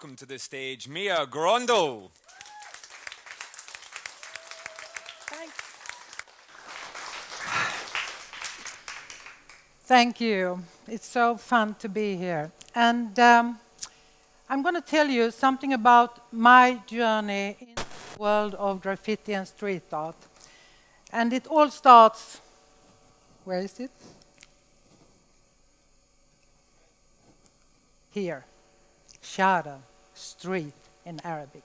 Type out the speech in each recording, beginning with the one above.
welcome to the stage Mia Gröndahl. Thank you. It's so fun to be here. And I'm going to tell you something about my journey in the world of graffiti and street art. And it all starts, where is it? Here, Shara, street in Arabic.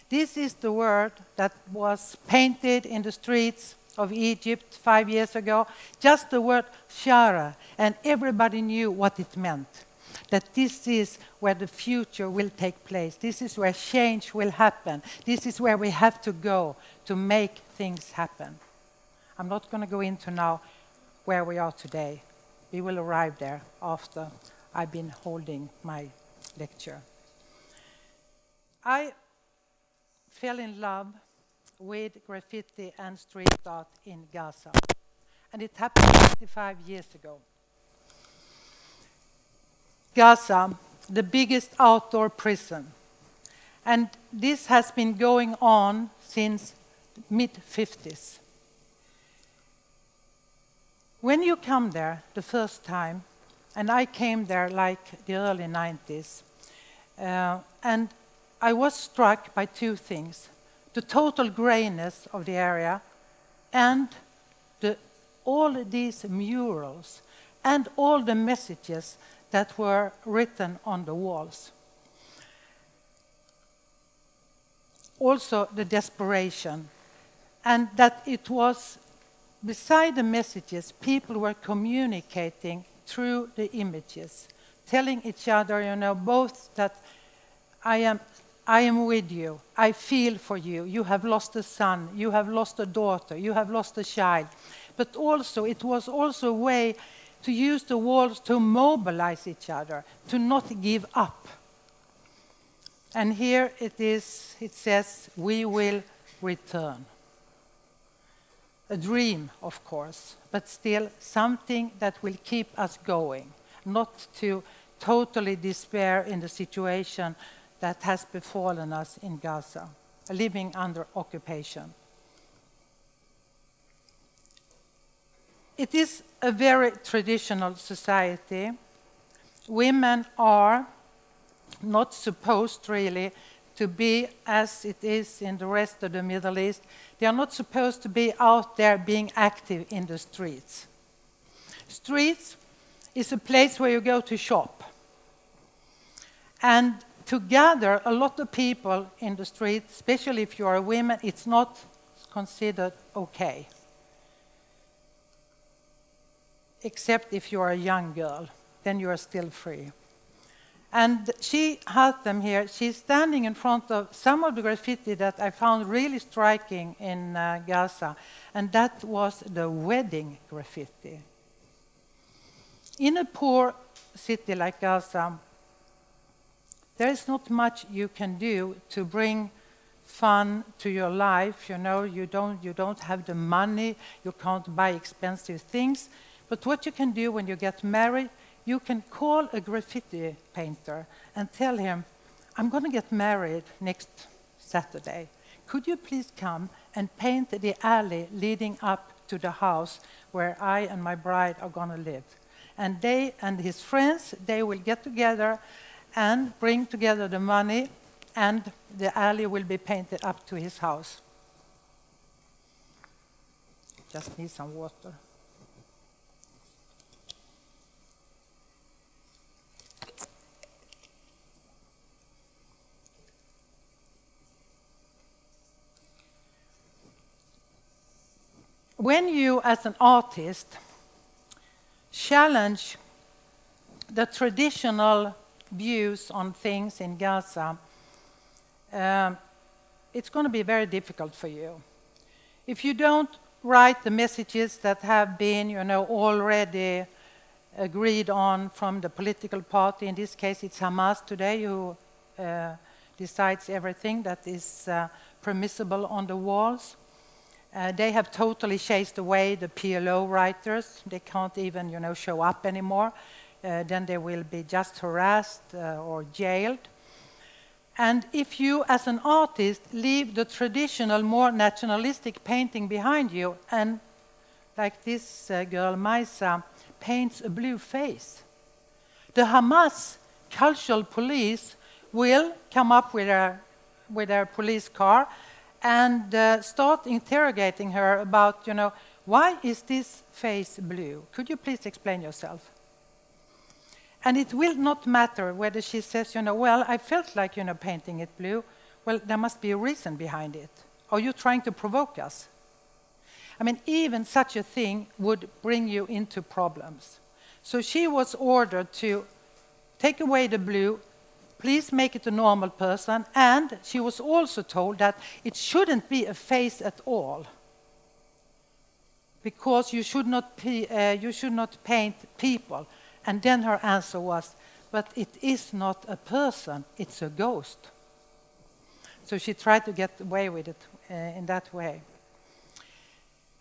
This is the word that was painted in the streets of Egypt 5 years ago, just the word Shara, and everybody knew what it meant. That this is where the future will take place. This is where change will happen. This is where we have to go to make things happen. I'm not going to go into now where we are today. We will arrive there after I've been holding my lecture. I fell in love with graffiti and street art in Gaza, and it happened 25 years ago. Gaza, the biggest outdoor prison, and this has been going on since mid-50s. When you come there the first time, and I came there like the early 90s, and I was struck by two things: the total grayness of the area and all these murals and all the messages that were written on the walls. Also the desperation, and that it was, beside the messages, people were communicating through the images, telling each other, you know, both that I am with you, I feel for you, you have lost a son, you have lost a daughter, you have lost a child. But also, it was also a way to use the walls to mobilize each other, to not give up. And here it is, it says, we will return. A dream, of course, but still something that will keep us going, not to totally despair in the situation that has befallen us in Gaza, living under occupation. It is a very traditional society. Women are not supposed really to be as it is in the rest of the Middle East. They are not supposed to be out there being active in the streets. Streets is a place where you go to shop. And to gather a lot of people in the street, especially if you are a woman, it's not considered okay. Except if you are a young girl, then you are still free. And she had them here. She's standing in front of some of the graffiti that I found really striking in Gaza, and that was the wedding graffiti. In a poor city like Gaza, there is not much you can do to bring fun to your life. You know, you don't have the money, you can't buy expensive things. But what you can do when you get married, you can call a graffiti painter and tell him, I'm going to get married next Saturday. Could you please come and paint the alley leading up to the house where I and my bride are going to live? And they and his friends, they will get together and bring together the money, and the alley will be painted up to his house. Just need some water. When you, as an artist, challenge the traditional views on things in Gaza, it's going to be very difficult for you. If you don't write the messages that have been, you know, already agreed on from the political party, in this case it's Hamas today who decides everything that is permissible on the walls. They have totally chased away the PLO writers. They can't even, you know, show up anymore. Then they will be just harassed or jailed. And if you, as an artist, leave the traditional, more nationalistic painting behind you, and like this girl, Maisa, paints a blue face, the Hamas cultural police will come up with their police car and start interrogating her about, why is this face blue? Could you please explain yourself? And it will not matter whether she says, well, I felt like, painting it blue. Well, there must be a reason behind it. Are you trying to provoke us? I mean, even such a thing would bring you into problems. So she was ordered to take away the blue, please make it a normal person, and she was also told that it shouldn't be a face at all, because you should not paint people. And then her answer was, but it is not a person, it's a ghost. So she tried to get away with it in that way.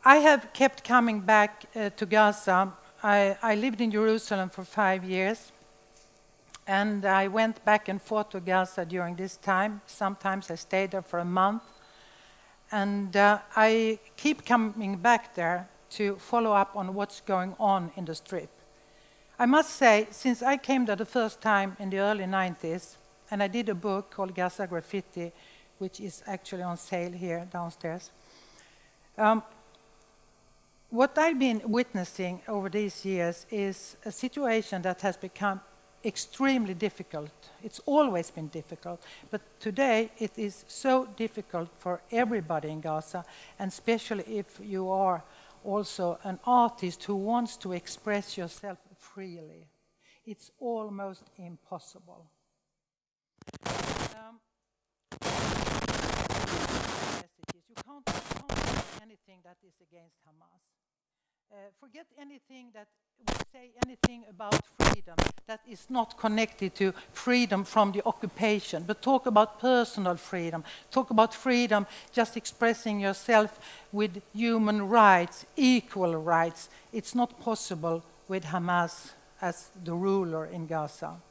I have kept coming back to Gaza. I lived in Jerusalem for 5 years, and I went back and forth to Gaza during this time. Sometimes I stayed there for a month. And I keep coming back there to follow up on what's going on in the Strip. I must say, since I came there the first time in the early 90s, and I did a book called Gaza Graffiti, which is actually on sale here downstairs, what I've been witnessing over these years is a situation that has become extremely difficult. It's always been difficult, but today it is so difficult for everybody in Gaza, and especially if you are also an artist who wants to express yourself freely. It's almost impossible. You can't say anything that is against Hamas. Forget anything that we say anything about freedom that is not connected to freedom from the occupation, but talk about personal freedom, talk about freedom just expressing yourself with human rights, equal rights. It's not possible with Hamas as the ruler in Gaza.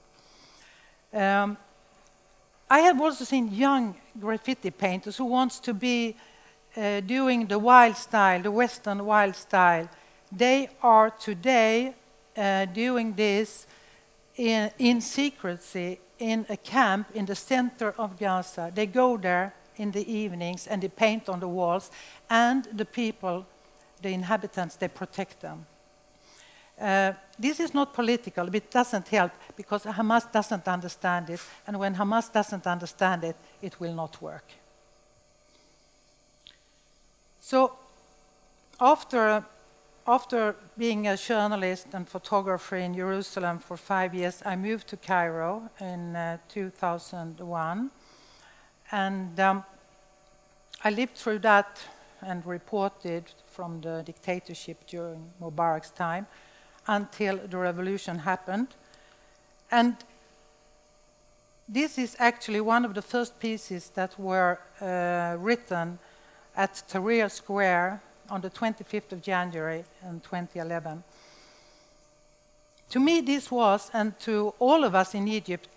I have also seen young graffiti painters who wants to be doing the wild style, the Western wild style. They are today doing this in secrecy in a camp in the center of Gaza. They go there in the evenings and they paint on the walls, and the people, the inhabitants, they protect them. This is not political, but it doesn't help because Hamas doesn't understand it, and when Hamas doesn't understand it, it will not work. So after being a journalist and photographer in Jerusalem for 5 years, I moved to Cairo in 2001. And I lived through that and reported from the dictatorship during Mubarak's time until the revolution happened. And this is actually one of the first pieces that were written at Tahrir Square on the 25th of January in 2011. To me this was, and to all of us in Egypt,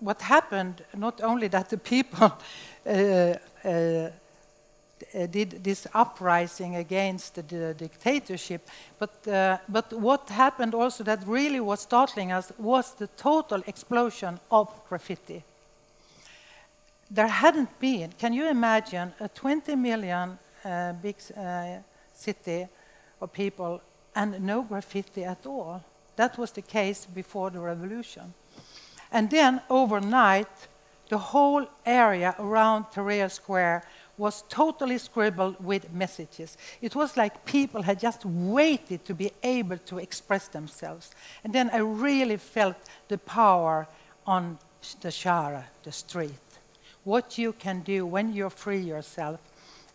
what happened, not only that the people did this uprising against the dictatorship, but what happened also that really was startling us was the total explosion of graffiti. There hadn't been, can you imagine, a 20 million big city of people and no graffiti at all? That was the case before the revolution. And then overnight, the whole area around Tahrir Square was totally scribbled with messages. It was like people had just waited to be able to express themselves. And then I really felt the power on the Shara, the street. What you can do when you free yourself.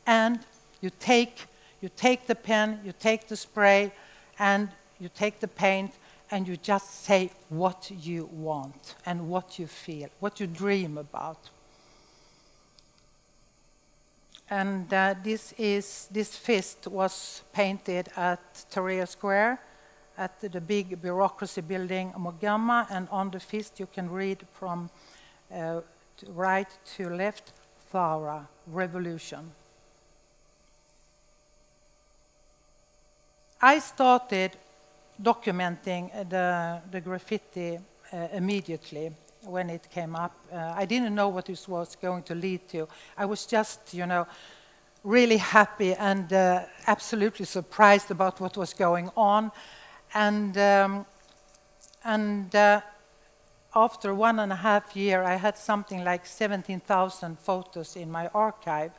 And you take the pen, you take the spray, and you take the paint, and you just say what you want and what you feel, what you dream about. And this fist was painted at Tahrir Square, at the big bureaucracy building, Mogama, and on the fist you can read from right to left, Thara, revolution. I started documenting the graffiti immediately when it came up. I didn't know what this was going to lead to. I was just, you know, really happy and absolutely surprised about what was going on. And after 1.5 years, I had something like 17,000 photos in my archive.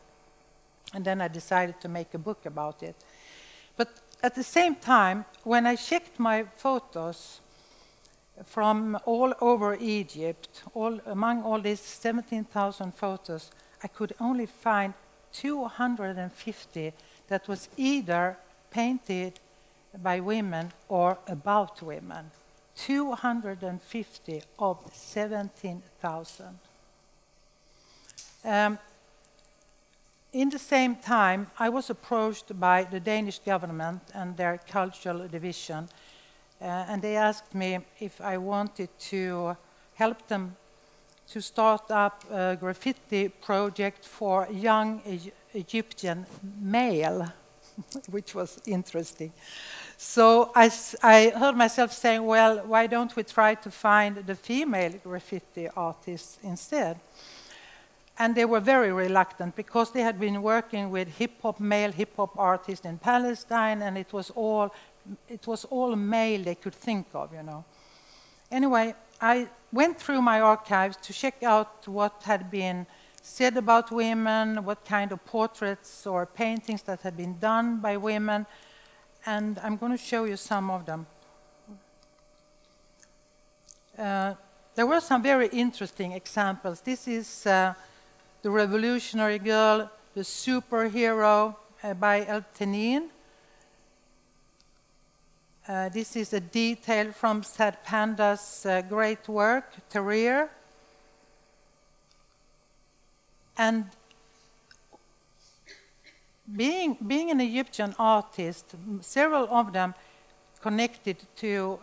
And then I decided to make a book about it. But at the same time, when I checked my photos from all over Egypt, among all these 17,000 photos, I could only find 250 that was either painted by women or about women. 250 of 17,000. In the same time, I was approached by the Danish government and their cultural division, and they asked me if I wanted to help them to start up a graffiti project for young Egyptian male, which was interesting. So I heard myself saying, well, why don't we try to find the female graffiti artists instead? And they were very reluctant because they had been working with male hip-hop artists in Palestine, and it was all male they could think of, you know. Anyway, I went through my archives to check out what had been said about women, what kind of portraits or paintings that had been done by women, and I'm going to show you some of them. There were some very interesting examples. This is The Revolutionary Girl, The Superhero by El Tenin. This is a detail from Sad Panda's great work, Tahrir. And being an Egyptian artist, several of them connected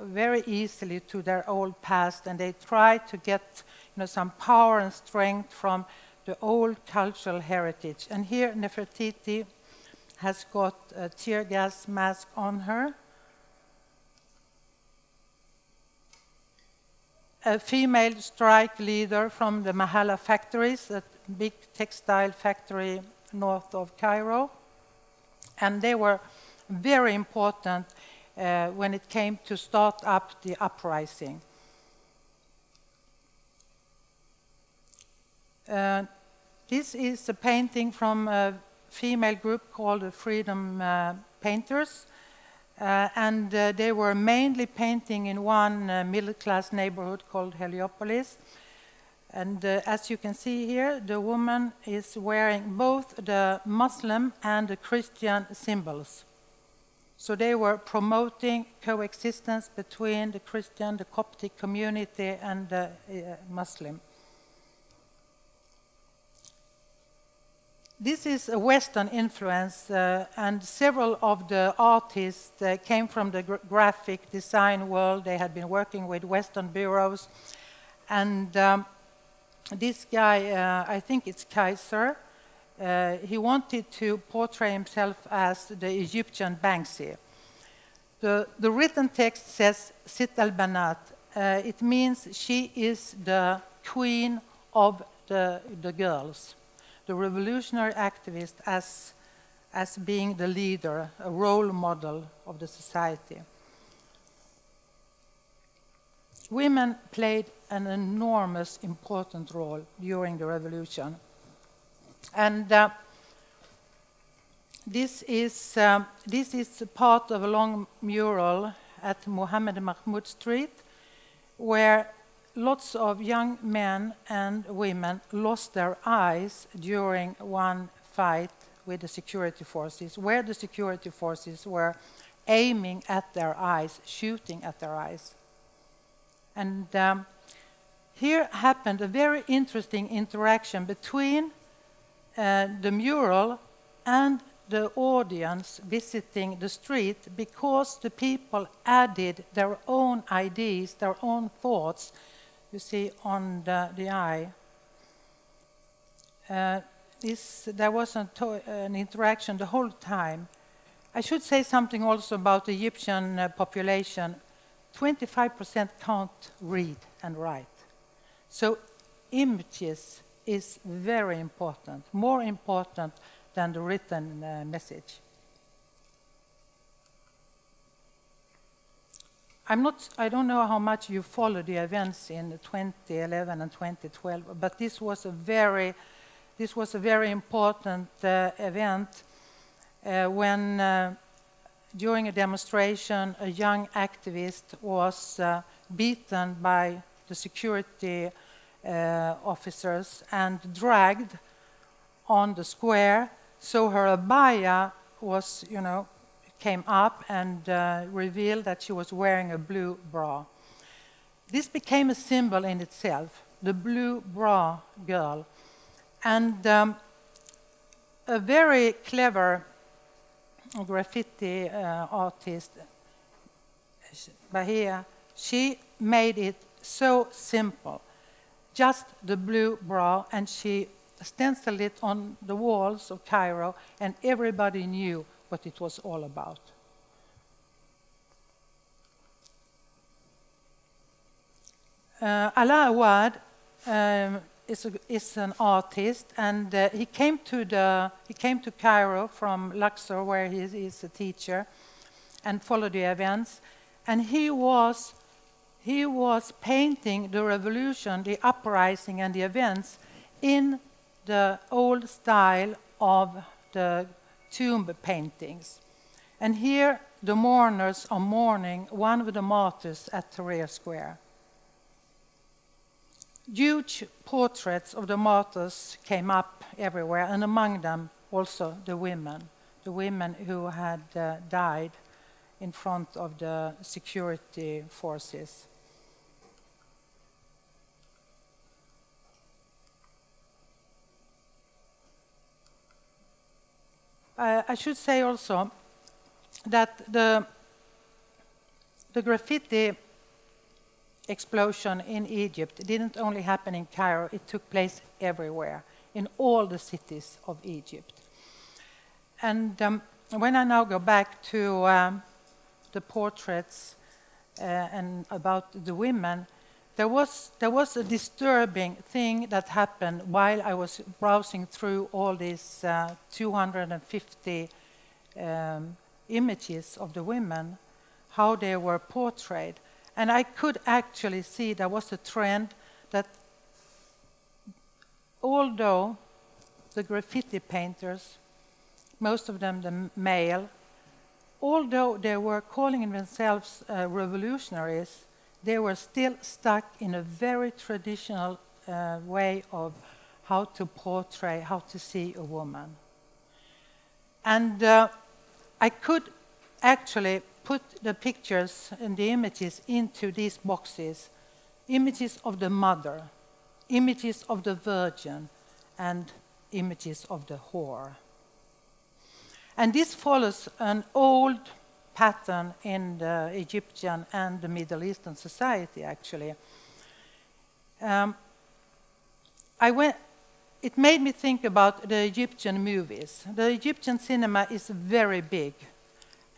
very easily to their old past, and they tried to get, you know, some power and strength from the old cultural heritage. And here Nefertiti has got a tear gas mask on her. A female strike leader from the Mahala factories, a big textile factory north of Cairo. And they were very important when it came to start up the uprising. This is a painting from a female group called the Freedom Painters. And they were mainly painting in one middle-class neighborhood called Heliopolis. And as you can see here, the woman is wearing both the Muslim and the Christian symbols. So they were promoting coexistence between the Christian, the Coptic community, and the Muslim. This is a Western influence, and several of the artists came from the graphic design world. They had been working with Western bureaus. And this guy, I think it's Kaiser, he wanted to portray himself as the Egyptian Banksy. The written text says, Sit al-Banat. It means she is the queen of the girls. The revolutionary activist as being the leader, a role model of the society. Women played an enormous, important role during the revolution. And this is part of a long mural at Mohammed Mahmoud Street, where lots of young men and women lost their eyes during one fight with the security forces, where the security forces were aiming at their eyes, shooting at their eyes. And here happened a very interesting interaction between the mural and the audience visiting the street, because the people added their own ideas, their own thoughts, you see on the eye. there was an interaction the whole time. I should say something also about the Egyptian population. 25% can't read and write. So images is very important, more important than the written message. I don't know how much you follow the events in 2011 and 2012, but this was a very important event when during a demonstration a young activist was beaten by the security officers and dragged on the square, so her abaya was, came up and revealed that she was wearing a blue bra. This became a symbol in itself, the blue bra girl. And a very clever graffiti artist, Bahia, she made it so simple. Just the blue bra, and she stenciled it on the walls of Cairo, and everybody knew what it was all about. Ala Awad is an artist, and he came to Cairo from Luxor, where he is a teacher, and followed the events. And he was painting the revolution, the uprising, and the events in the old style of the tomb paintings. And here the mourners are mourning one of the martyrs at Tahrir Square. Huge portraits of the martyrs came up everywhere, and among them also the women who had died in front of the security forces. I should say also that the graffiti explosion in Egypt didn't only happen in Cairo, it took place everywhere, in all the cities of Egypt. And when I now go back to the portraits and about the women, there was a disturbing thing that happened while I was browsing through all these 250 images of the women, how they were portrayed. And I could actually see there was a trend that although the graffiti painters, most of them the male, although they were calling themselves revolutionaries, they were still stuck in a very traditional way of how to portray, how to see a woman. And I could actually put the pictures and the images into these boxes. Images of the mother, images of the virgin, and images of the whore. And this follows an old pattern in the Egyptian and the Middle Eastern society, actually. It made me think about the Egyptian movies. The Egyptian cinema is very big.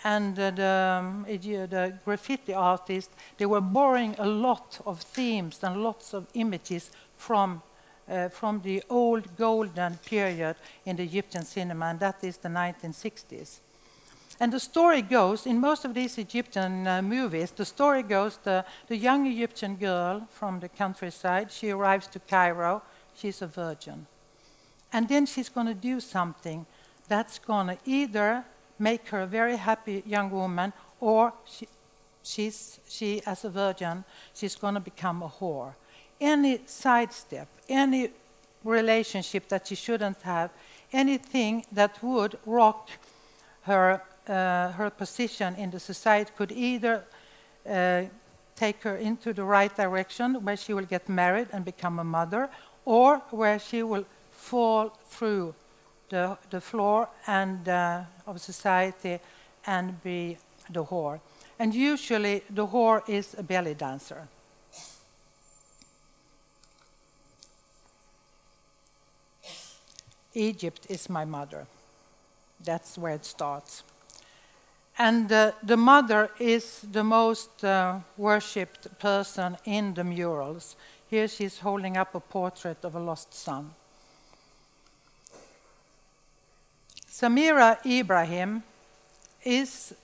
And the graffiti artists, they were borrowing a lot of themes and lots of images from the old golden period in the Egyptian cinema, and that is the 1960s. And the story goes, in most of these Egyptian movies, the story goes, the young Egyptian girl from the countryside, she arrives to Cairo, she's a virgin. And then she's going to do something that's going to either make her a very happy young woman, or she as a virgin, she's going to become a whore. Any sidestep, any relationship that she shouldn't have, anything that would rock her position in the society could either take her into the right direction, where she will get married and become a mother, or where she will fall through the floor and of society and be the whore. And usually the whore is a belly dancer. Egypt is my mother. That's where it starts. And the mother is the most worshipped person in the murals. Here she's holding up a portrait of a lost son. Samira Ibrahim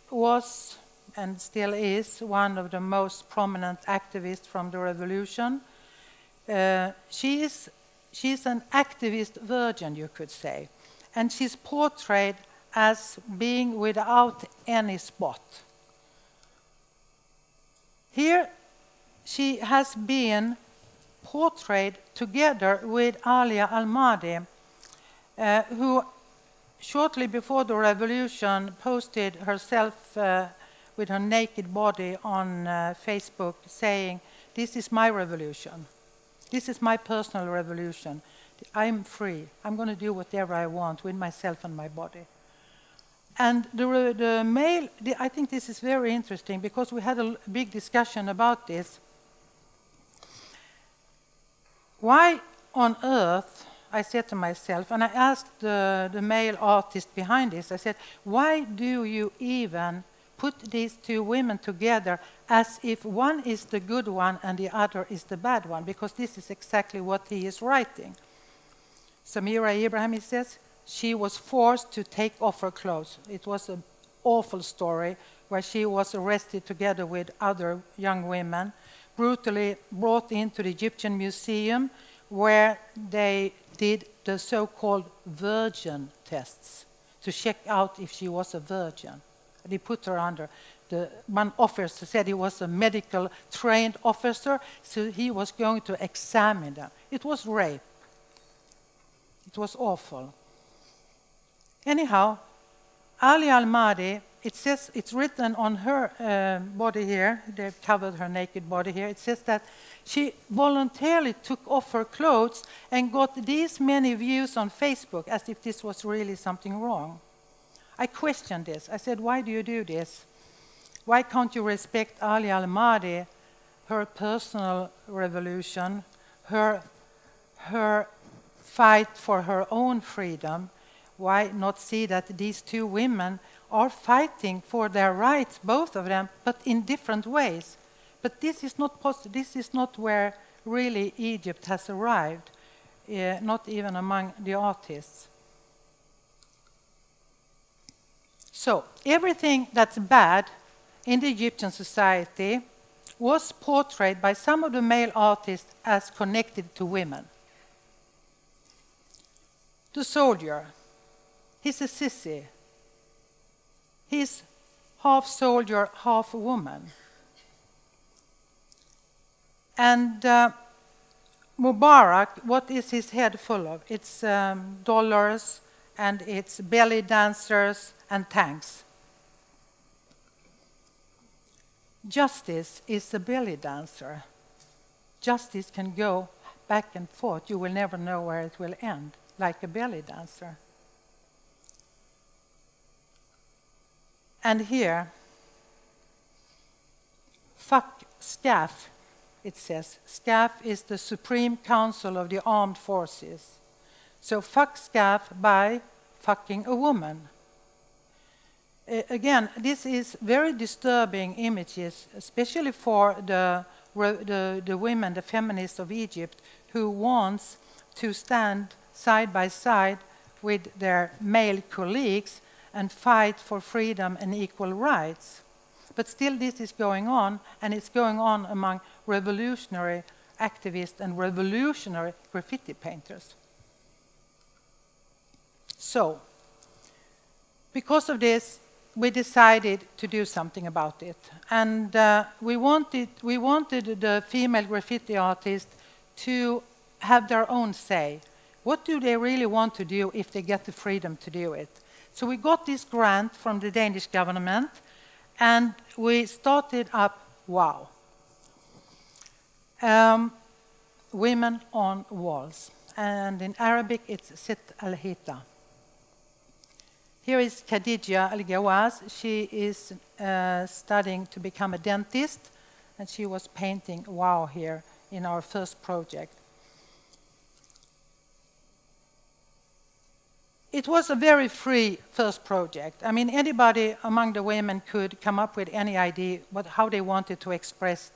was and still is one of the most prominent activists from the revolution. She's an activist virgin, you could say, and she's portrayed as being without any spot. Here she has been portrayed together with Alia Al-Mahdi, who shortly before the revolution posted herself with her naked body on Facebook saying, "This is my revolution. This is my personal revolution. I'm free. I'm going to do whatever I want with myself and my body." And the male, I think this is very interesting because we had a big discussion about this. Why on earth, I said to myself, and I asked the male artist behind this, I said, why do you even put these two women together as if one is the good one and the other is the bad one? Because this is exactly what he is writing. Samira Ibrahim, he says, she was forced to take off her clothes. It was an awful story where she was arrested together with other young women, brutally brought into the Egyptian museum where they did the so-called virgin tests to check out if she was a virgin. They put her under. One officer said he was a medical trained officer, so he was going to examine them. It was rape. It was awful. Anyhow, Ali Al-Mahdi, it says, it's written on her body here, they've covered her naked body here, it says that she voluntarily took off her clothes and got these many views on Facebook as if this was really something wrong. I questioned this. I said, why do you do this? Why can't you respect Ali Al-Mahdi, her personal revolution, her fight for her own freedom? Why not see that these two women are fighting for their rights, both of them, but in different ways? But this is not possible. This is not where really Egypt has arrived, not even among the artists. So everything that's bad in the Egyptian society was portrayed by some of the male artists as connected to women. The soldier, he's a sissy. He's half soldier, half woman. And Mubarak, what is his head full of? It's dollars, and it's belly dancers and tanks. Justice is a belly dancer. Justice can go back and forth. You will never know where it will end, like a belly dancer. And here, fuck SCAF, it says. SCAF is the Supreme Council of the Armed Forces. So fuck SCAF by fucking a woman. Again, this is very disturbing images, especially for the women, the feminists of Egypt, who wants to stand side by side with their male colleagues and fight for freedom and equal rights. But still this is going on, and it's going on among revolutionary activists and revolutionary graffiti painters. So, because of this, we decided to do something about it. And we wanted the female graffiti artists to have their own say. What do they really want to do if they get the freedom to do it? So we got this grant from the Danish government, and we started up WOW. Women on Walls. And in Arabic, it's Ystads Allehanda. Here is Khadija Al-Gawaz. She is studying to become a dentist, and she was painting WOW here in our first project. it was a very free first project. I mean, anybody among the women could come up with any idea how they wanted to express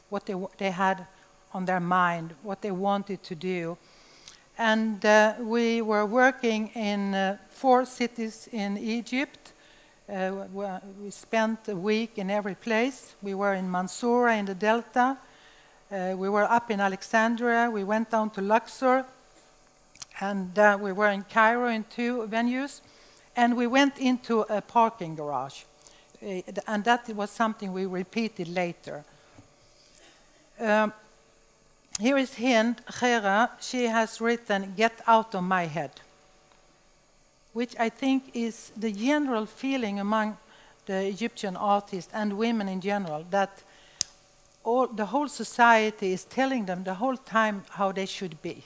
what they had on their mind, what they wanted to do. And we were working in 4 cities in Egypt. We spent a week in every place. We were in Mansoura in the Delta. We were up in Alexandria. We went down to Luxor. And we were in Cairo in 2 venues. And we went into a parking garage. And that was something we repeated later. Here is Hind Khera. She has written, "Get out of my head," which I think is the general feeling among the Egyptian artists and women in general, that the whole society is telling them the whole time how they should be.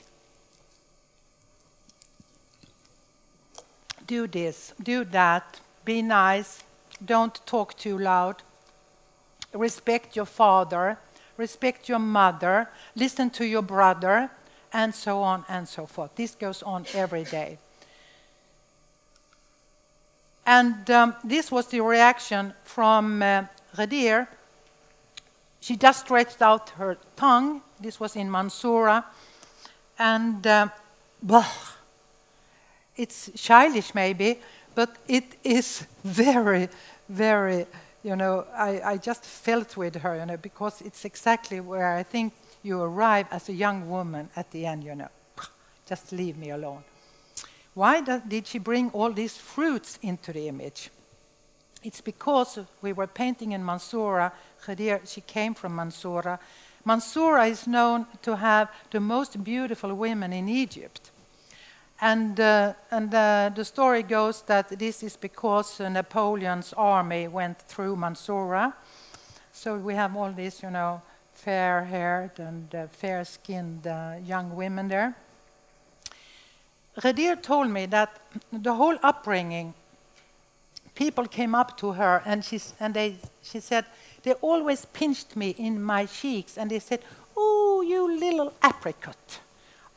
Do this, do that, be nice, don't talk too loud, respect your father, respect your mother, listen to your brother, and so on and so forth. This goes on every day. And this was the reaction from Redir. She just stretched out her tongue. This was in Mansoura. And it's childish maybe, but it is very, very, you know, I just felt with her, you know, because it's exactly where I think you arrive as a young woman at the end, you know. Just leave me alone. Why did she bring all these fruits into the image? It's because we were painting in Mansoura. Khadir, she came from Mansoura. Mansoura is known to have the most beautiful women in Egypt. And the story goes that this is because Napoleon's army went through Mansoura. So we have all these, you know, fair-haired and fair-skinned young women there. Redir told me that the whole upbringing, people came up to her and she said, they always pinched me in my cheeks and they said, "Oh, you little apricot.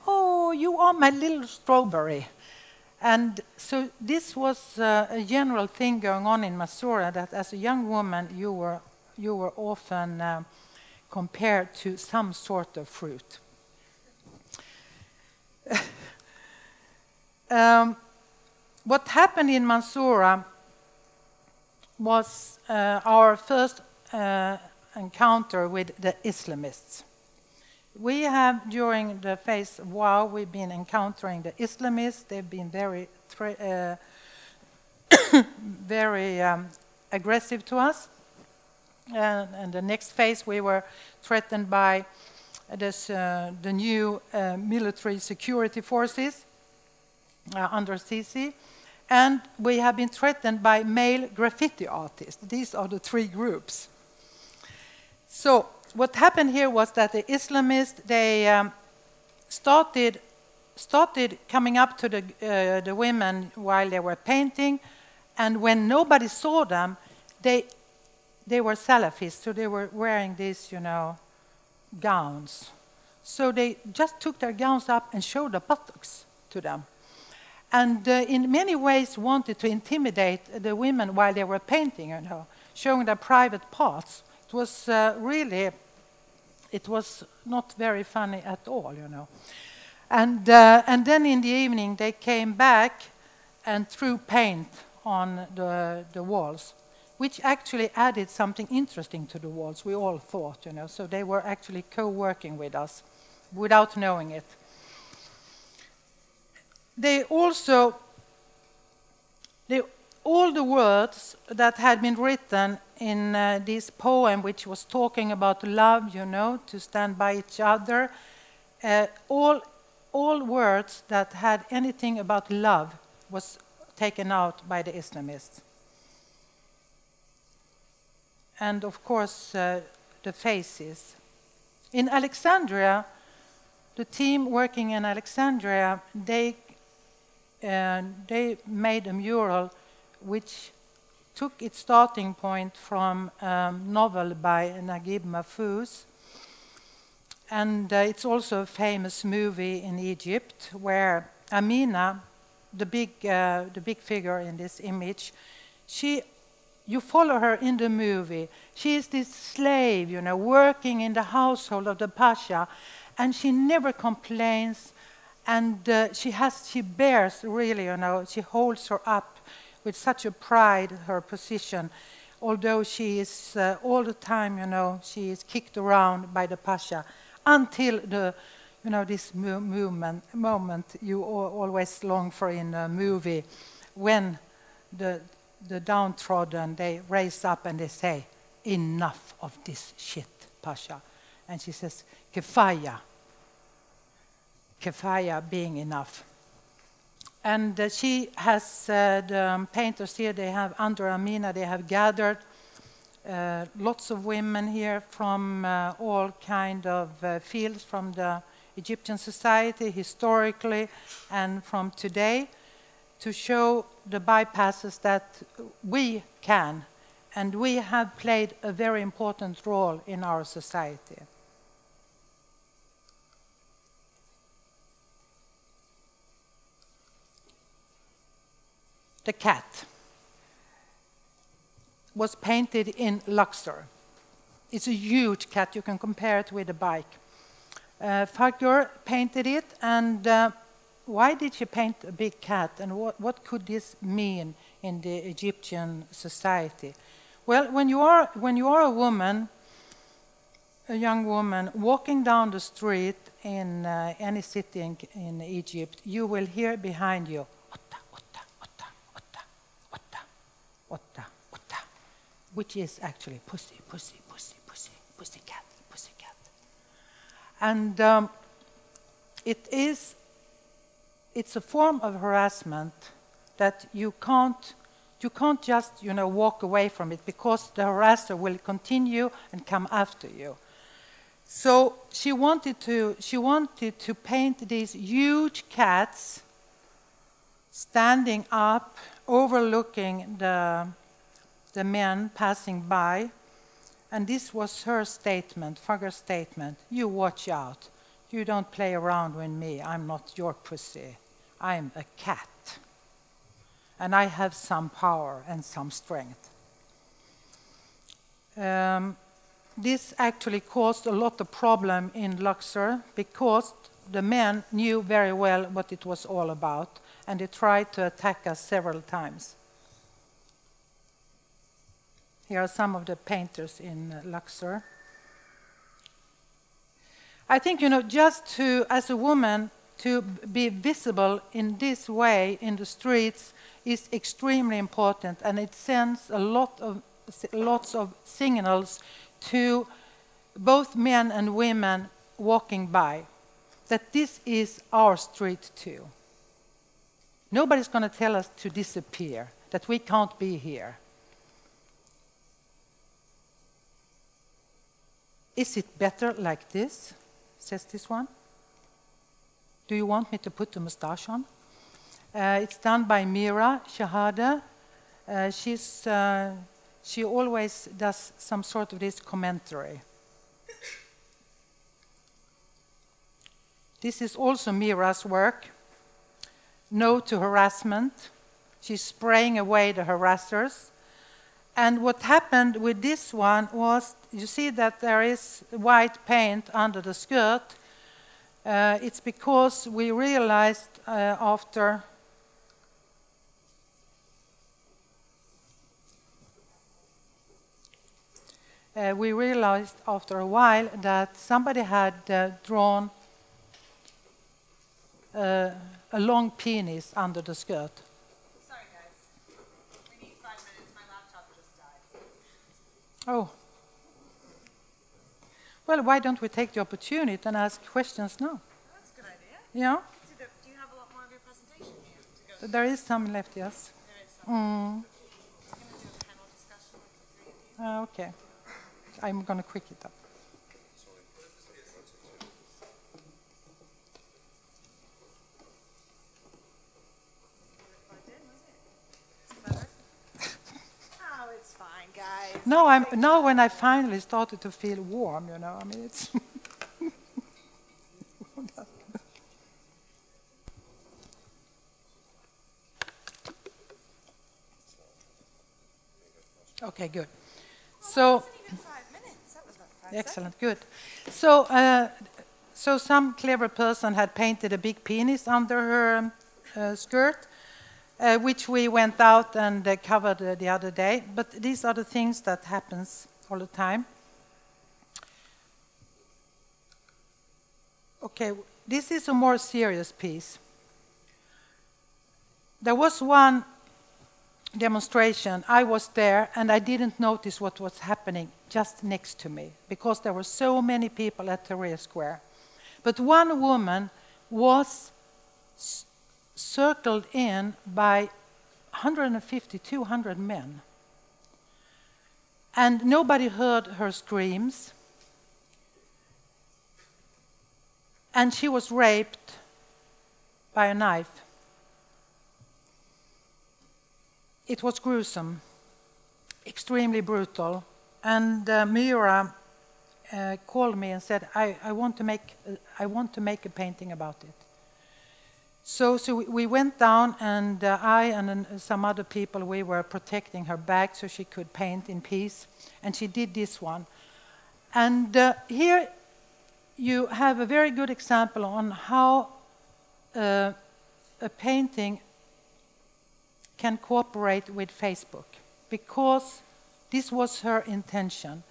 Oh, you are my little strawberry." And so this was a general thing going on in Mansoura, that as a young woman you were often compared to some sort of fruit. What happened in Mansoura was our first encounter with the Islamists. We have, during the phase of WOW, we've been encountering the Islamists. They've been very, very aggressive to us. And the next phase, we were threatened by the new military security forces under Sisi. And we have been threatened by male graffiti artists. These are the 3 groups. So what happened here was that the Islamists, they started coming up to the women while they were painting, and when nobody saw them, they were Salafists, so they were wearing these, you know, gowns. So they just took their gowns up and showed the buttocks to them. And in many ways wanted to intimidate the women while they were painting, you know, showing their private parts. It was really, it was not very funny at all, you know. And then in the evening they came back and threw paint on the walls, which actually added something interesting to the walls, we all thought, you know. So they were actually co-working with us without knowing it. They also, all the words that had been written in this poem, which was talking about love, you know, to stand by each other, all words that had anything about love was taken out by the Islamists. And of course, the faces. In Alexandria, the team working in Alexandria, they made a mural which took its starting point from a novel by Naguib Mahfouz. And it's also a famous movie in Egypt where Amina the big figure in this image, you follow her in the movie. She is this slave, you know, working in the household of the pasha, and she never complains, and she bears really, you know, she holds her up with such a pride, her position, although she is all the time, you know, she is kicked around by the pasha until the, you know, this moment you always long for in a movie, when the downtrodden, they raise up and they say, enough of this shit, pasha. And she says, kefaya. Kefaya being enough. And she has, the painters here, they have, under Amina, they have gathered lots of women here from all kind of fields, from the Egyptian society, historically, and from today, to show the bypasses that we can, and we have played a very important role in our society. The cat was painted in Luxor. It's a huge cat. You can compare it with a bike. Fagor painted it, and why did she paint a big cat, and what could this mean in the Egyptian society? Well, when you are a woman, a young woman, walking down the street in any city in Egypt, you will hear behind you, otta, otta, otta, otta, otta, otta, otta, which is actually pussy, pussy, pussy, pussy, pussycat, pussycat. And it's a form of harassment that you can't just, you know, walk away from it, because the harasser will continue and come after you. So she wanted to paint these huge cats standing up, overlooking the men passing by, and this was her statement, Fagor's statement: you watch out. You don't play around with me. I'm not your pussy. I'm a cat. And I have some power and some strength. This actually caused a lot of problem in Luxor, because the men knew very well what it was all about, and they tried to attack us several times. Here are some of the painters in Luxor. I think, you know, just to, as a woman, to be visible in this way in the streets is extremely important, and it sends lots of signals to both men and women walking by, that this is our street too. Nobody's going to tell us to disappear, that we can't be here. Is it better like this? Says this one. Do you want me to put the mustache on? It's done by Mira Shahada. She always does some sort of this commentary. This is also Mira's work. No to harassment. She's spraying away the harassers. And what happened with this one was, you see that there is white paint under the skirt. It's because we realized after a while that somebody had drawn a long penis under the skirt. Sorry, guys. We need 5 minutes. My laptop just died. Oh. Well, why don't we take the opportunity and ask questions now? That's a good idea. Yeah? Do you have a lot more of your presentation here to go through? There is some left, yes. There is some. I'm going to do a panel discussion with the 3 of you. Okay. I'm going to quick it up. Oh, it's fine, guys. No, now when I finally started to feel warm, you know, I mean, it's... Okay, good. So, It wasn't even 5 minutes. That was about 5 excellent, good. So some clever person had painted a big penis under her skirt, which we went out and covered the other day. But these are the things that happens all the time. Okay, this is a more serious piece. There was one demonstration. I was there and I didn't notice what was happening just next to me because there were so many people at Tahrir Square. But one woman was circled in by 150, 200 men. And nobody heard her screams. And she was raped by a knife. It was gruesome, extremely brutal. And Mira called me and said, I want to make a painting about it. So we went down, and I and some other people, we were protecting her back so she could paint in peace. And she did this one. And here you have a very good example on how a painting can cooperate with Facebook, because this was her intention,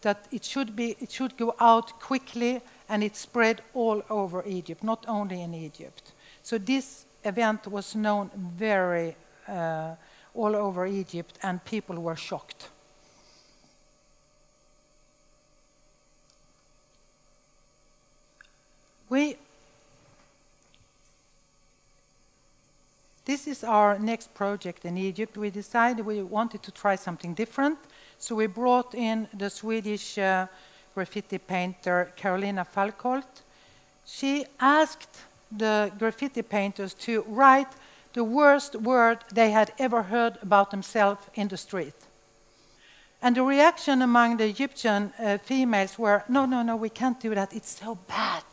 that it should go out quickly and it spread all over Egypt, not only in Egypt. So this event was known very all over Egypt, and people were shocked. This is our next project in Egypt. We decided we wanted to try something different, so we brought in the Swedish graffiti painter Carolina Falkholt. She asked the graffiti painters to write the worst word they had ever heard about themselves in the street. And the reaction among the Egyptian females were, no, no, no, we can't do that, it's so bad.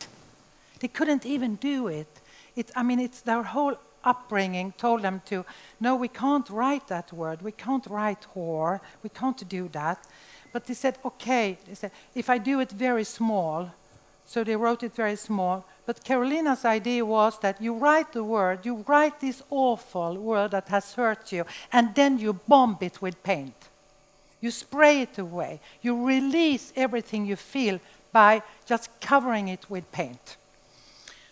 They couldn't even do it. It's their whole upbringing told them to, no, we can't write that word, we can't write whore, we can't do that. But they said, okay, they said, if I do it very small, so they wrote it very small. But Carolina's idea was that you write the word, you write this awful word that has hurt you, and then you bomb it with paint. You spray it away. You release everything you feel by just covering it with paint.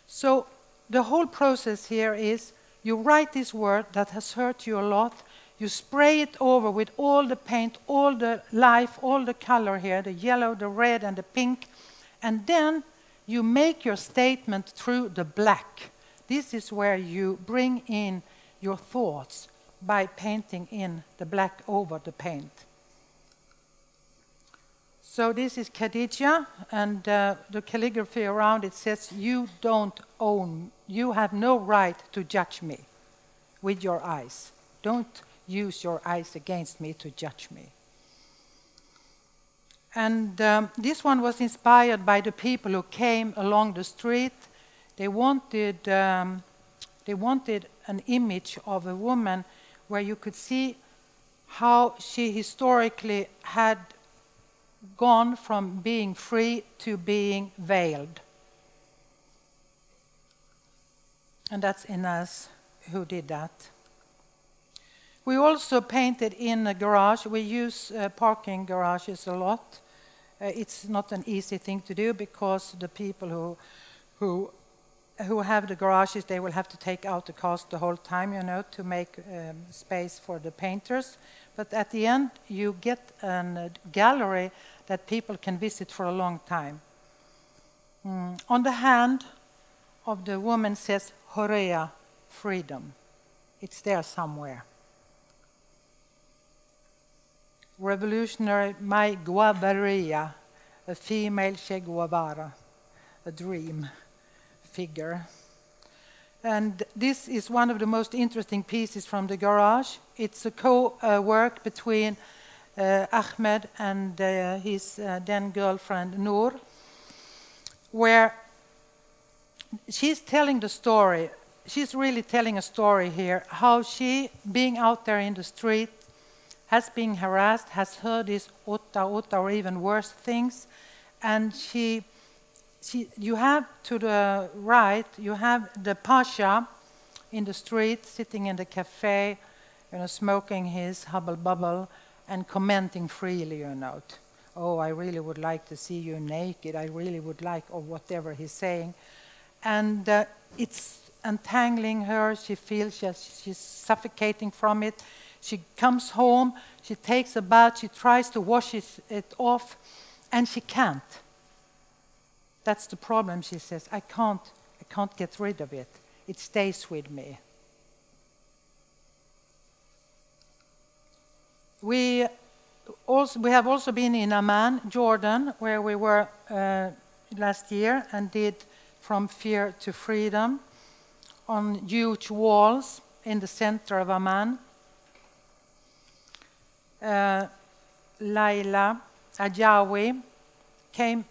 So the whole process here is you write this word that has hurt you a lot, you spray it over with all the paint, all the life, all the color here, the yellow, the red, and the pink, and then you make your statement through the black. This is where you bring in your thoughts by painting in the black over the paint. So this is Khadija, and the calligraphy around it says, you have no right to judge me with your eyes. Don't use your eyes against me to judge me. And this one was inspired by the people who came along the street. They wanted an image of a woman where you could see how she historically had gone from being free to being veiled. And that's Ines who did that. We also painted in a garage. We use parking garages a lot. It's not an easy thing to do because the people who have the garages, they will have to take out the cars the whole time, to make space for the painters. But at the end, you get a gallery that people can visit for a long time. On the hand of the woman says, Horea, freedom. It's there somewhere. Revolutionary, my Guavaria, a female Che Guevara, a dream figure. And this is one of the most interesting pieces from the garage. It's a co-work between Ahmed and his then girlfriend Noor, where she's telling the story. She's really telling a story here, how she, being out there in the street, has been harassed, has heard this Otta, or even worse things. And you have to the right, you have the Pasha in the street, sitting in the cafe, smoking his hubble bubble and commenting freely, Oh, I really would like to see you naked. I really would like, or whatever he's saying. And it's entangling her. She feels she's suffocating from it. She comes home. She takes a bath. She tries to wash it off, and she can't. That's the problem, she says. I can't get rid of it. It stays with me. We have also been in Amman, Jordan, where we were last year and did From Fear to Freedom on huge walls in the center of Amman. Laila Ajawi came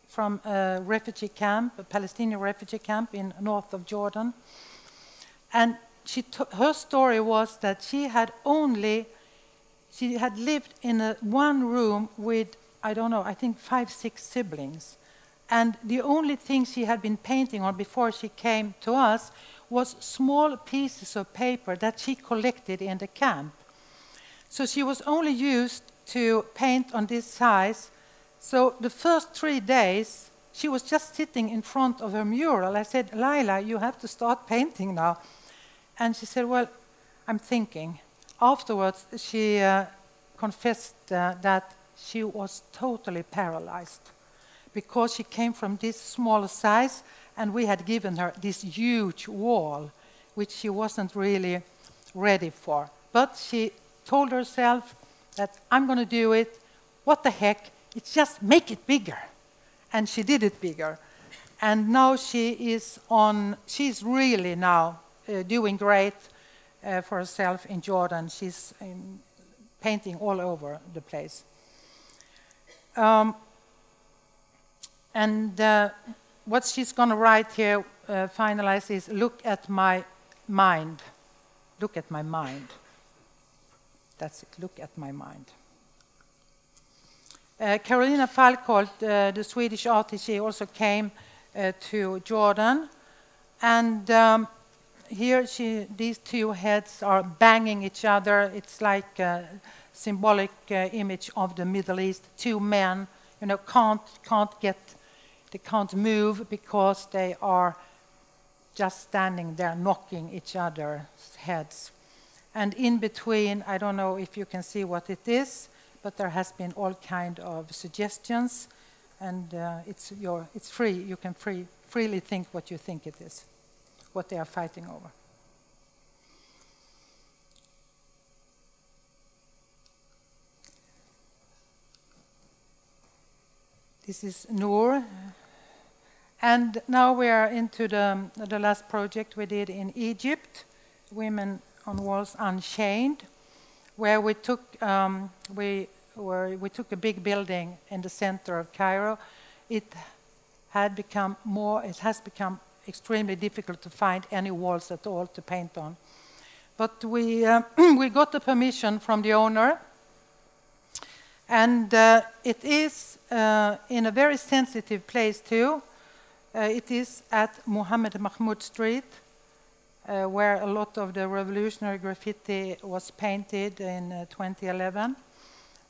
from a refugee camp, a Palestinian refugee camp in north of Jordan. And her story was that she had lived in one room with, I think 5, 6 siblings. And the only thing she had been painting on before she came to us was small pieces of paper that she collected in the camp. So she was only used to paint on this size. So the first 3 days, she was just sitting in front of her mural. I said, Laila, you have to start painting now. And she said, well, I'm thinking. Afterwards, she confessed that she was totally paralyzed because she came from this small size, and we had given her this huge wall, which she wasn't really ready for. But she told herself that I'm going to do it. What the heck? It's just make it bigger. And she did it bigger. And now she's really now doing great for herself in Jordan. She's painting all over the place. What she's going to write here, finalize, is look at my mind. Look at my mind. That's it, look at my mind. Carolina Falkholt, the Swedish artist, she also came to Jordan. And here these two heads are banging each other. It's like a symbolic image of the Middle East. Two men, they can't move because they are just standing there knocking each other's heads. And in between, I don't know if you can see what it is, but there has been all kind of suggestions, and it's free. You can freely think what you think it is, what they are fighting over. This is Noor. And now we are into the last project we did in Egypt, Women on Walls Unchained, where we took a big building in the center of Cairo. It has become extremely difficult to find any walls at all to paint on. But we got the permission from the owner, and it is in a very sensitive place too. It is at Mohammed Mahmoud Street, where a lot of the revolutionary graffiti was painted in 2011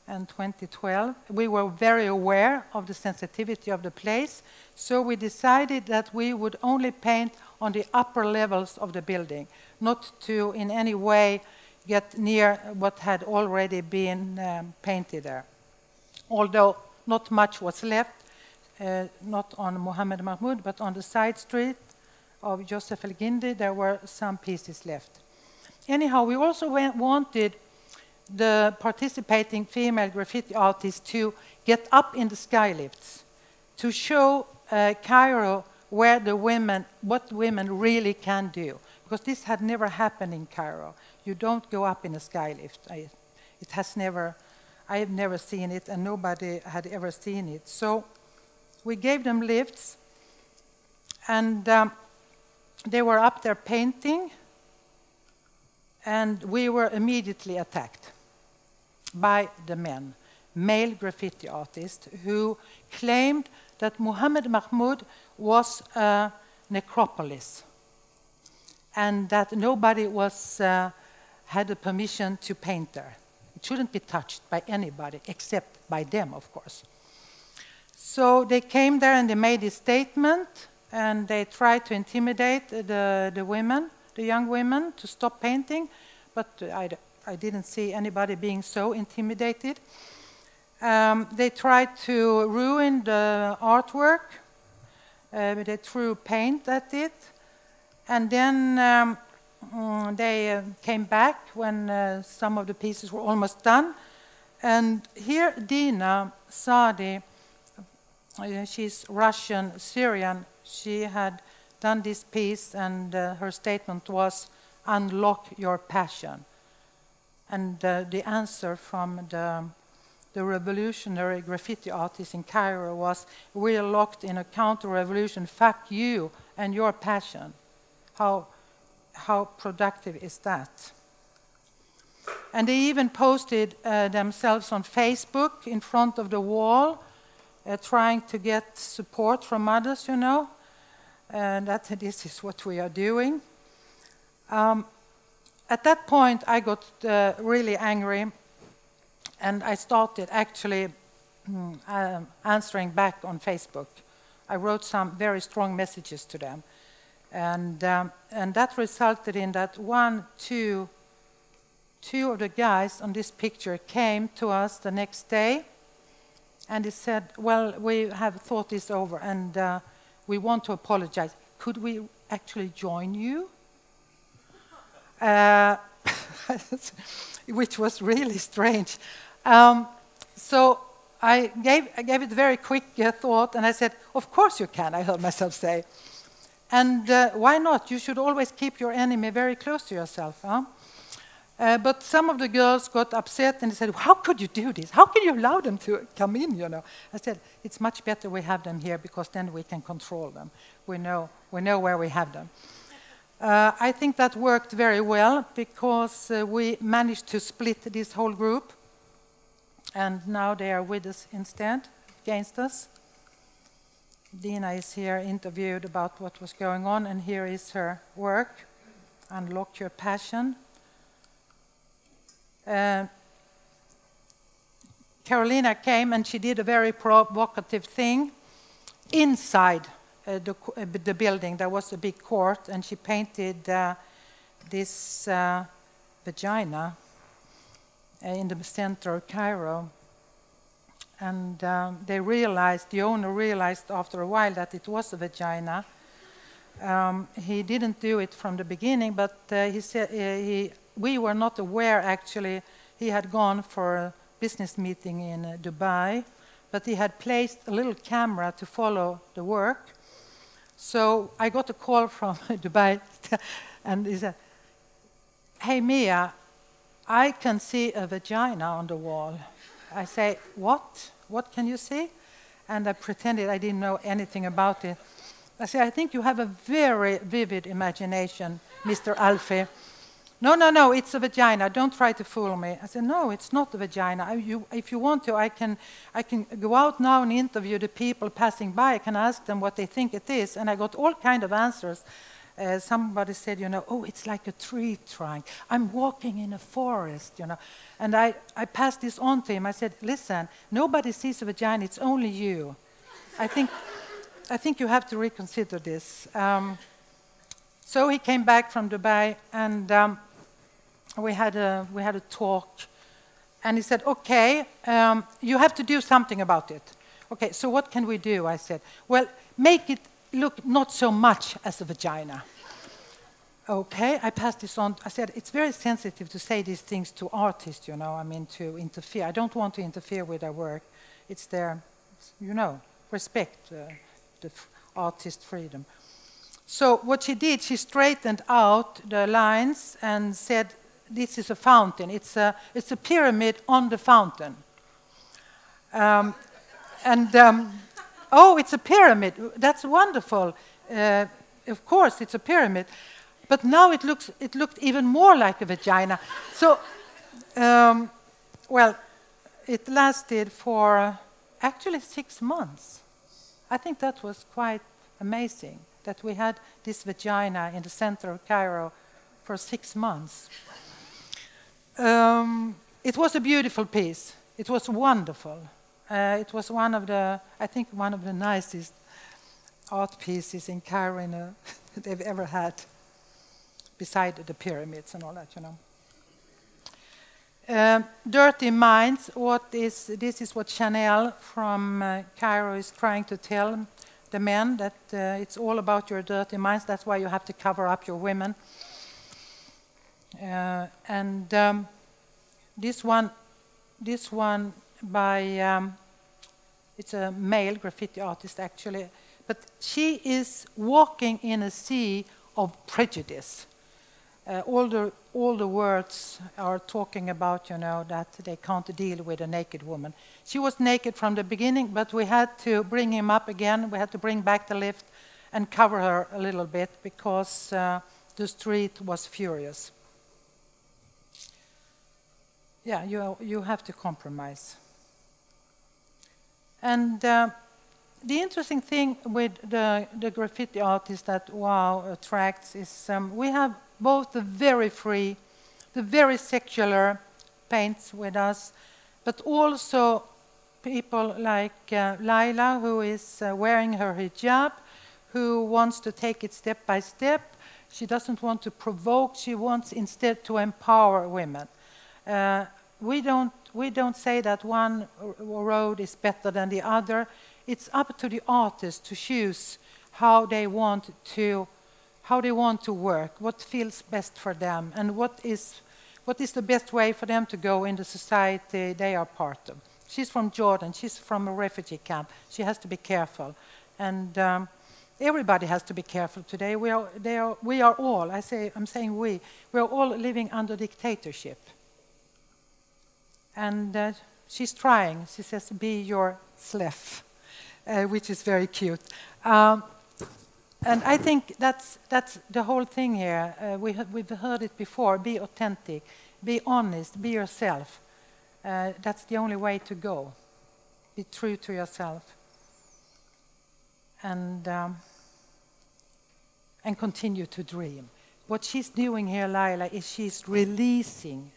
and 2012. We were very aware of the sensitivity of the place, so we decided that we would only paint on the upper levels of the building, not to in any way get near what had already been painted there. Although not much was left, not on Mohammed Mahmoud, but on the side street of Joseph El Guindi, there were some pieces left. Anyhow, we also wanted the participating female graffiti artists to get up in the skylifts, to show Cairo what women really can do. Because this had never happened in Cairo. You don't go up in a skylift. I have never seen it, and nobody had ever seen it. So we gave them lifts, and they were up there painting, and we were immediately attacked. by the men, male graffiti artists, who claimed that Muhammad Mahmoud was a necropolis and that nobody had the permission to paint there. It shouldn't be touched by anybody except by them, of course. So they came there and they made a statement, and they tried to intimidate the women, the young women, to stop painting, but I didn't see anybody being so intimidated. They tried to ruin the artwork. They threw paint at it. And then they came back when some of the pieces were almost done. And here Dina Sadi, she's Russian, Syrian. She had done this piece, and her statement was, "Unlock your passion." And the answer from the revolutionary graffiti artists in Cairo was, "We're locked in a counter-revolution. Fuck you and your passion." How productive is that? And they even posted themselves on Facebook in front of the wall, trying to get support from others, you know, that this is what we are doing. At that point, I got really angry, and I started actually answering back on Facebook. I wrote some very strong messages to them. And that resulted in that two of the guys on this picture came to us the next day, and he said, "Well, we have thought this over, and we want to apologize. Could we actually join you?" Which was really strange. So I gave it very quick thought, and I said, "Of course you can," I heard myself say. And why not? You should always keep your enemy very close to yourself. Huh? But some of the girls got upset and they said, "How could you do this? How can you allow them to come in, you know?" I said, "It's much better we have them here, because then we can control them. We know where we have them." I think that worked very well, because we managed to split this whole group, and now they are with us instead, against us. Dina is here interviewed about what was going on, and here is her work, "Unlock Your Passion." Carolina came and she did a very provocative thing. Inside the building there was a big court, and she painted this vagina in the center of Cairo. And the owner realized after a while that it was a vagina. He didn't do it from the beginning, but he said we were not aware, actually. He had gone for a business meeting in Dubai, but he had placed a little camera to follow the work. So I got a call from Dubai, and he said, "Hey, Mia, I can see a vagina on the wall." I say, "What? What can you see?" And I pretended I didn't know anything about it. I say, "I think you have a very vivid imagination, Mr. Alfie." No, it's a vagina. Don't try to fool me." I said, "No, it's not a vagina. If you want to, I can go out now and interview the people passing by. I can ask them what they think it is." And I got all kind of answers. Somebody said, you know, "Oh, it's like a tree trunk. I'm walking in a forest, you know." And I passed this on to him. I said, "Listen, nobody sees a vagina. It's only you. I think you have to reconsider this." So he came back from Dubai, and we had a talk. And he said, "Okay, you have to do something about it." "Okay, so what can we do?" I said, "Well, make it look not so much as a vagina." Okay, I passed this on. I said, "It's very sensitive to say these things to artists, you know, I mean, to interfere. I don't want to interfere with their work. It's their, you know, respect the artist freedom." So what she did, she straightened out the lines and said, "This is a fountain. It's a pyramid on the fountain." "Oh, it's a pyramid. That's wonderful. Of course, it's a pyramid." But now it looked even more like a vagina. So well, it lasted for actually 6 months. I think that was quite amazing, that we had this vagina in the center of Cairo for 6 months. It was a beautiful piece. It was wonderful. It was one of the, I think, one of the nicest art pieces in Cairo they've ever had, beside the pyramids and all that, you know. Dirty Minds, this is what Chanel from Cairo is trying to tell the men, that it's all about your dirty minds. That's why you have to cover up your women. This one by, it's a male graffiti artist actually, but she is walking in a sea of prejudice. All the words are talking about, you know, that they can't deal with a naked woman. She was naked from the beginning, but we had to bring him up again. We had to bring back the lift and cover her a little bit because the street was furious. Yeah, you have to compromise. And the interesting thing with the graffiti artist that WOW attracts is we have both the very free, the very secular paints with us, but also people like Laila, who is wearing her hijab, who wants to take it step by step. She doesn't want to provoke, she wants instead to empower women. We don't say that one road is better than the other. It's up to the artist to choose how they want to work, what feels best for them, and what is the best way for them to go in the society they are part of. She's from Jordan, she's from a refugee camp. She has to be careful, and everybody has to be careful today. We are all, I'm saying we are all living under dictatorship. And she's trying. She says, "Be your slave," which is very cute. And I think that's the whole thing here. We've heard it before. Be authentic, be honest, be yourself. That's the only way to go. Be true to yourself. And continue to dream. What she's doing here, Laila, is she's releasing.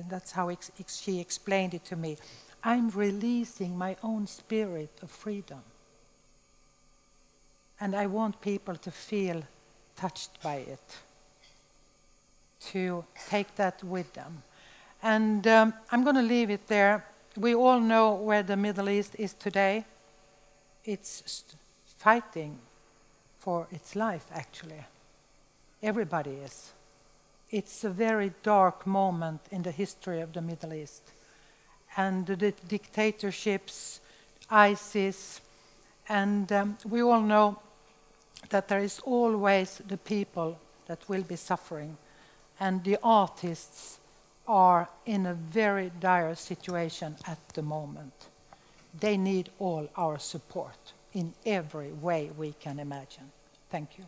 That's how she explained it to me. I'm releasing my own spirit of freedom. And I want people to feel touched by it, to take that with them. And I'm going to leave it there. We all know where the Middle East is today. It's fighting for its life, actually. Everybody is. It's a very dark moment in the history of the Middle East. And the dictatorships, ISIS, and we all know that there is always the people that will be suffering. And the artists are in a very dire situation at the moment. They need all our support in every way we can imagine. Thank you.